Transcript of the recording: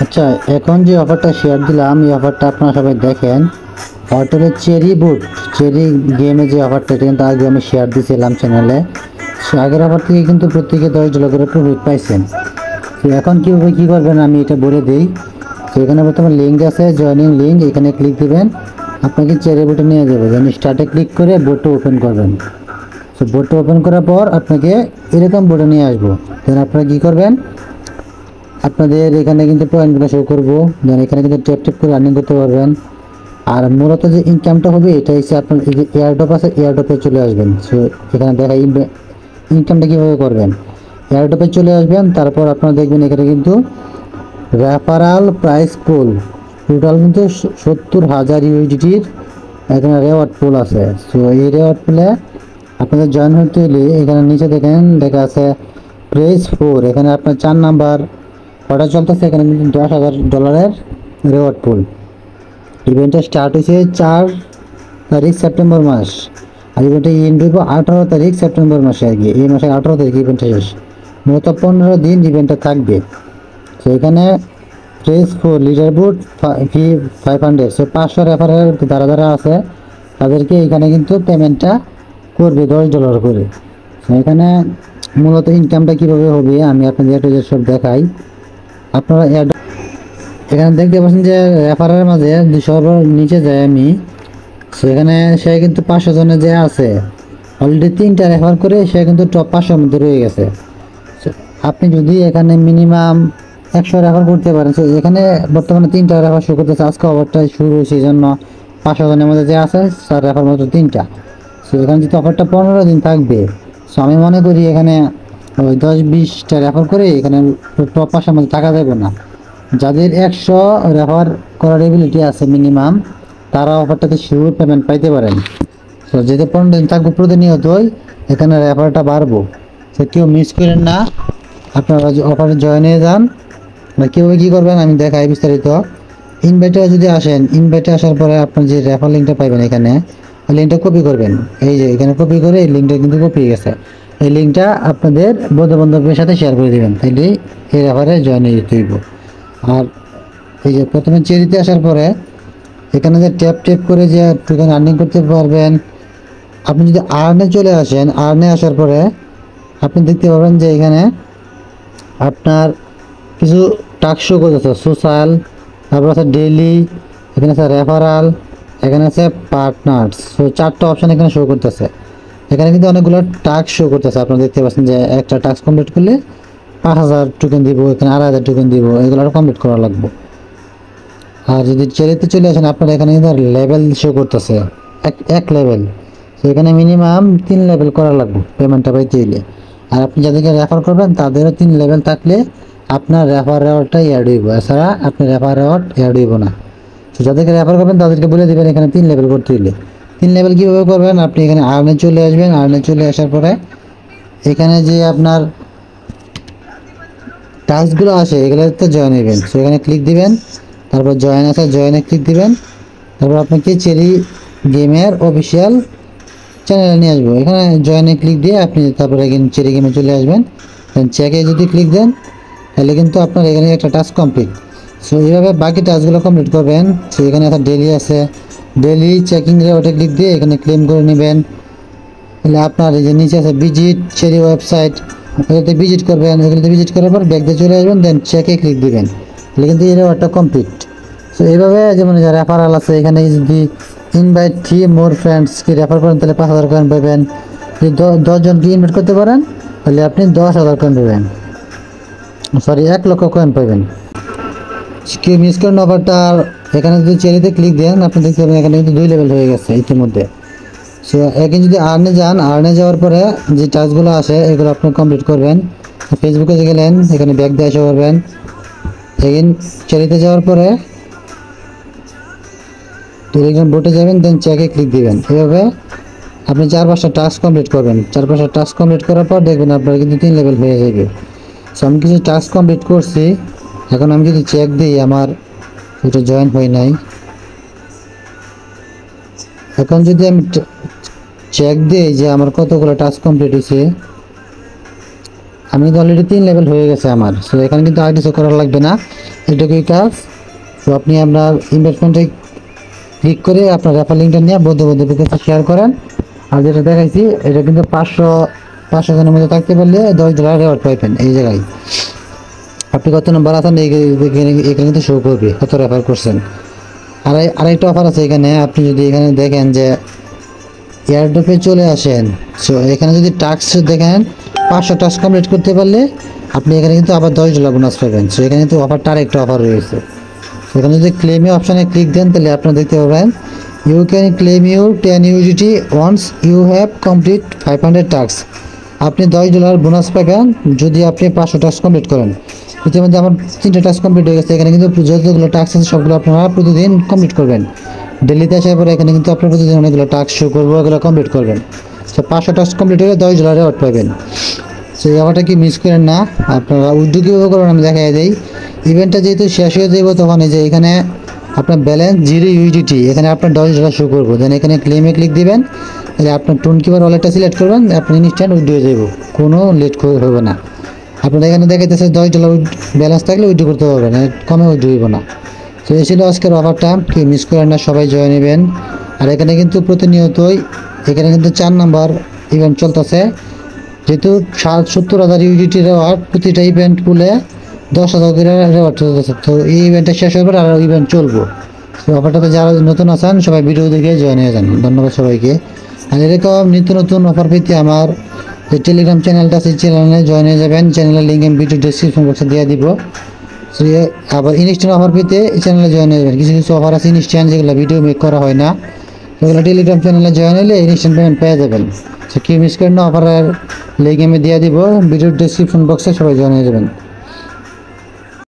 আচ্ছা, এখন যে অফারটা শেয়ার দিলাম এই অফারটা আপনারা সবাই দেখেন। অফারটা চেরি বুট, চেরি গেমে যে অফারটা, এটা কিন্তু আগে আমি শেয়ার দিয়েছিলাম চ্যানেলে। সে আগের অফার থেকে কিন্তু প্রত্যেকে $10 করে প্রফিট পাইছেন। তো এখন কীভাবে কী করবেন আমি এটা বলে দিই। তো এখানে বর্তমানে লিঙ্ক আছে, জয়েনিং লিঙ্ক, এখানে ক্লিক দিবেন, আপনাকে চেরি বুটে নিয়ে যাবে। যেন স্টার্টে ক্লিক করে বোটটা ওপেন করবেন। তো বোটটা ওপেন করার পর আপনাকে এরকম বোটে নিয়ে আসবো। দেন আপনারা কী করবেন, আপনাদের এখানে কিন্তু পয়েন্টগুলো শো করবো। দেন এখানে কিন্তু ট্যাপ ট্যাপ করে আর্নিং করতে পারবেন। আর মূলত যে ইনকামটা হবে এটা হচ্ছে আপনার এই যে এয়ারড্রপ আছে, এয়ারড্রপে চলে আসবেন। সো এখানে দেখা ইনকামটা কীভাবে করবেন, এয়ারড্রপে চলে আসবেন। তারপর আপনারা দেখবেন এখানে কিন্তু রেফারাল প্রাইস পুল টোটাল কিন্তু 70,000 ইউএসডিটির এখানে রেওয়ার্ড পুল আছে। সো এই রেওয়ার্ড পুলে আপনাদের জয়েন হতে হলে এখানে নিচে দেখেন দেখা আছে প্রাইস 4, এখানে আপনার 4 নাম্বার অর্ডার চলতেছে। এখানে কিন্তু $10,000 রেওয়ার্ড পুল। ইভেন্টটা স্টার্ট হয়েছে 4 তারিখ সেপ্টেম্বর মাস, আর ইভেন্টটা এন্ড হইব 18 তারিখ সেপ্টেম্বর মাসে। আর কি এই মাসের 18 তারিখ ইভেন্টটা শেষ। মূলত 15 দিন ইভেন্টটা থাকবে। তো এখানে প্রেস 4 লিটার বুট ফি 500। সো 500 রেফারের যারা আছে তাদেরকে এখানে কিন্তু পেমেন্টটা করবে $10 করে। তো এখানে মূলত ইনকামটা কীভাবে হবে আমি আপনাদের একটা সব দেখাই। আপনারা এখানে দেখতে পাচ্ছেন যে রেফারের মাঝে 200 নিচে যায় আমি। সেখানে সে কিন্তু 500 জনে যে আছে অলরেডি 3টা রেফার করে সে কিন্তু টপ 500-র মধ্যে রয়ে গেছে। আপনি যদি এখানে মিনিমাম 100 রেফার করতে পারেন। সো এখানে বর্তমানে 3টা রেফার শুরু করতেছে, আজকে অফারটা শুরু হয়েছে, এই জন্য 500 জনের মধ্যে যে আছে তার রেফার মাত্র 3টা। সো এখানে যদি অফারটা 15 দিন থাকবে, সো আমি মনে করি এখানে ওই 10-20টা রেফার করে এখানে টপ 500-র মধ্যে থাকা যাবে না। যাদের 100 রেফার করার এবিলিটি আছে মিনিমাম, তারা অফারটাতে শিওর পেমেন্ট পাইতে পারেন। সো যেহেতু 15 দিন থাকবো প্রতিনিয়তই এখানে রেফারটা বাড়বো। সো কেউ মিস করেন না, আপনারা অফারে জয়েন হয়ে যান। কীভাবে কী করবেন আমি দেখাই বিস্তারিত। ইনভাইটে যদি আসেন, ইনভাইটে আসার পরে আপনার যে রেফার লিঙ্কটা পাইবেন এখানে, ওই লিঙ্কটা কপি করবেন। এই যে এখানে কপি করে এই লিঙ্কটা কিন্তু কপি হয়ে গেছে। এই লিঙ্কটা আপনাদের বন্ধু বান্ধবের সাথে শেয়ার করে দেবেন, তাইলে এই রেফারে জয়েন হয়ে যেতে হইব। আর এই যে প্রথমে চেরিতে আসার পরে এখানে যে ট্যাপ ট্যাপ করে যে এখানে আর্নিং করতে পারবেন। আপনি যদি আর্নে চলে আসেন, আর্নে আসার পরে আপনি দেখতে পাবেন যে এখানে আপনার কিছু টাস্ক শো করতেছে, সোশ্যাল, তারপর আছে ডেইলি, এখানে আছে রেফারাল, এখানে আছে পার্টনার্স। সো 4টা অপশান এখানে শো করতেছে। এখানে কিন্তু অনেকগুলো টাস্ক শো করতেছে। আপনারা দেখতে পাচ্ছেন যে একটা টাস্ক কমপ্লিট করলে 5,000 টোকেন দিব, এখানে 2,500 টোকেন দিব, এগুলো কমপ্লিট করা লাগবে। আর যদি চেরিতে চলে আসেন আপনার এখানে লেভেল শো করতেছে এক লেভেল। তো এখানে মিনিমাম 3 লেভেল করা লাগবে পেমেন্টটা পাইতে হইলে। আর আপনি যাদেরকে রেফার করবেন তাদেরও 3 লেভেল থাকলে আপনার রেফার রেওয়ার্ডটা অ্যাড হইব, এছাড়া আপনি রেফার রেওয়ার্ড অ্যাড হইব না। তো যাদেরকে রেফার করবেন তাদেরকে বলে দেবেন এখানে 3 লেভেল করতে হইলে। 3 লেভেল কীভাবে করবেন, আপনি এখানে আর্নে চলে আসবেন। আর্নে চলে আসার পরে এখানে যে আপনার টাস্কগুলো আসে এগুলোতে জয়েন হইবেন। সো এখানে ক্লিক দিবেন, তারপর জয়েন আছে, জয়েনে ক্লিক দিবেন। তারপর আপনাকে চেরি গেমের অফিসিয়াল চ্যানেলে নিয়ে আসবো। এখানে জয়েনে ক্লিক দিয়ে আপনি তারপরে এখানে চেরি গেমে চলে আসবেন। দেন চেকে যদি ক্লিক দেন তাহলে কিন্তু আপনার এখানে একটা টাস্ক কমপ্লিট। সো এইভাবে বাকি টাস্কগুলো কমপ্লিট করবেন। সো এখানে একটা ডেলি আছে, ডেলি চেকিং রেওয়ার্ডে ক্লিক দিয়ে এখানে ক্লেম করে নেবেন। তাহলে আপনার এই যে নিচে আছে ভিজিট চেরি ওয়েবসাইট, ওগুলোতে ভিজিট করবেন। ওগুলোতে ভিজিট করার পর ব্যাক দিয়ে চলে আসবেন, দেন চেকে ক্লিক দিবেন, তাহলে কিন্তু এই রেওয়ার্ডটা কমপ্লিট। সো এইভাবে যেমন যে রেফারাল আছে, এখানে যদি ইনভাইট 3 মোর ফ্রেন্ডসকে রেফার করেন তাহলে 5,000 কয়েন পাবেন। যদি 10 জনকে ইনভাইট করতে পারেন তাহলে আপনি 10,000 কয়েন পাবেন, সরি 1 লক্ষ কয়েন পাবেন। কেউ মিস করেন অফারটা। এখানে যদি চেরিতে ক্লিক দেন আপনি দেখতে পাবেন এখানে কিন্তু 2 লেভেল হয়ে গেছে ইতিমধ্যে। সো এখানে যদি আর্নে যান, আর্নে যাওয়ার পরে যে টাস্কগুলো আসে এগুলো আপনি কমপ্লিট করবেন। ফেসবুকে গেলেন, এখানে ব্যাক দিয়ে আসা করবেন। এগেন চেরিতে যাওয়ার পরে টেলিগ্রাম বোটে যাবেন, দেন চেকে ক্লিক দিবেন। এভাবে আপনি 4-5টা টাস্ক কমপ্লিট করবেন। 4-5টা টাস্ক কমপ্লিট করার পর দেখবেন আপনার কিন্তু 3 লেভেল হয়ে যাবে। সো আমি কিছু টাস্ক কমপ্লিট করছি। এখন আমি যদি চেক দিই আমার এটা জয়েন হয় নাই। এখন যদি আমি চেক দিই যে আমার কতগুলো টাস্ক কমপ্লিট হয়েছে, আমি কিন্তু অলরেডি 3 লেভেল হয়ে গেছে আমার। সো এখানে কিন্তু আর কিছু করার লাগবে না, এটুকুই কাজ। তো আপনি আপনার ইনভেস্টমেন্টে ক্লিক করে আপনার রেফার লিঙ্কটা নিয়ে বন্ধুদের কাছে শেয়ার করেন। আর যেটা দেখাইছি এটা কিন্তু 500 জনের মধ্যে থাকতে পারলে $10 রেওয়ার্ড পাইবেন। এই জায়গায় আপনি কত নাম্বার আছেন এখানে কিন্তু শো করবে কত রেফার করছেন। আরেকটা অফার আছে এখানে, আপনি যদি এখানে দেখেন যে এয়ারড্রপে চলে আসেন, সো এখানে যদি টাস্ক দেখেন 500 টাস্ক কমপ্লিট করতে পারলে আপনি এখানে কিন্তু আবার $10 বোনাস পাবেন। সো এখানে কিন্তু অফারটা আরেকটা অফার রয়েছে। এখানে যদি ক্লেমে অপশানে ক্লিক দেন তাহলে আপনারা দেখতে পাবেন you can claim your 10 USDT once you have complete 500 task. আপনি $10 বোনাস পাবেন যদি আপনি 500 টাস্ক কমপ্লিট করেন। ইতিমধ্যে আমার 3টা টাস্ক কমপ্লিট হয়ে গেছে। এখানে কিন্তু যতগুলো টাস্ক আছে সবগুলো আপনারা প্রতিদিন কমপ্লিট করবেন। ডেলিতে আসার পরে এখানে কিন্তু আপনার প্রতিদিন অনেকগুলো টাস্ক শো করবো, ওগুলো কমপ্লিট করবেন। তো 500 টাস্ক কমপ্লিট হলে $10 রেওয়ার্ড পাবেন। সো এই অফারটা কি মিস করেন না, আপনারা উদ্যোগীভাবে করবেন। আমি দেখাই দিই, ইভেন্টটা যেহেতু শেষ হয়ে যাবে তখন এই যে এখানে আপনার ব্যালেন্স 0 USDT, এখানে আপনার $10 শো করবো। দেন এখানে ক্লেমে ক্লিক দিবেন, তাহলে আপনার টোন কিপার ওয়ালেটটা সিলেক্ট করবেন, আপনি ইনস্ট্যান্ট উইথড্র হয়ে যাব, কোনো লেট হবে না। আপনারা এখানে দেখাইতেছে $10 ব্যালেন্স থাকলে উইথড্র করতে পারবেন, কমে উইথড্র হইব না। তো এই ছিল আজকের অফারটা, কেউ মিস করেন না, সবাই জয়েন নেবেন। আর এখানে কিন্তু প্রতিনিয়তই এখানে কিন্তু 4 নাম্বার ইভেন্ট চলতেছে, যেহেতু 70,000 USDT রেওয়ার্ড, প্রতিটা ইভেন্ট খুলে 10,000 করে রেওয়ার্ড চলতেছে। তো এই ইভেন্টটা শেষ হওয়ার পর আরও ইভেন্ট চলবো। তো অফারটাতে যারা নতুন আছেন সবাই ভিডিও দেখে জয়েন হয়ে যান। ধন্যবাদ সবাইকে। আর এরকম নিত্য নতুন অফার পেতে আমার যে টেলিগ্রাম চ্যানেলটা আছে চ্যানেলে জয়েন হয়ে যাবেন। চ্যানেলের লিঙ্ক আমি ভিডিও ডেসক্রিপশন বক্সে দিয়ে দিব। আবার ইনস্ট্যান্ট অফার পেতে এই চ্যানেলে জয়েন হয়ে যাবেন। কিছু কিছু অফার আছে ইনস্ট্যান্ট, যেগুলো ভিডিও মেক করা হয় না, সেগুলো টেলিগ্রাম চ্যানেলে জয়েন হলে ইনস্ট্যান্ট পেমেন্ট পেয়ে যাবেন। সো কি মিস করেন না, অফারের লিঙ্ক আমি দিয়ে দিব ভিডিও ডেসক্রিপশন বক্সে, সবাই জয়েন হয়ে যাবেন।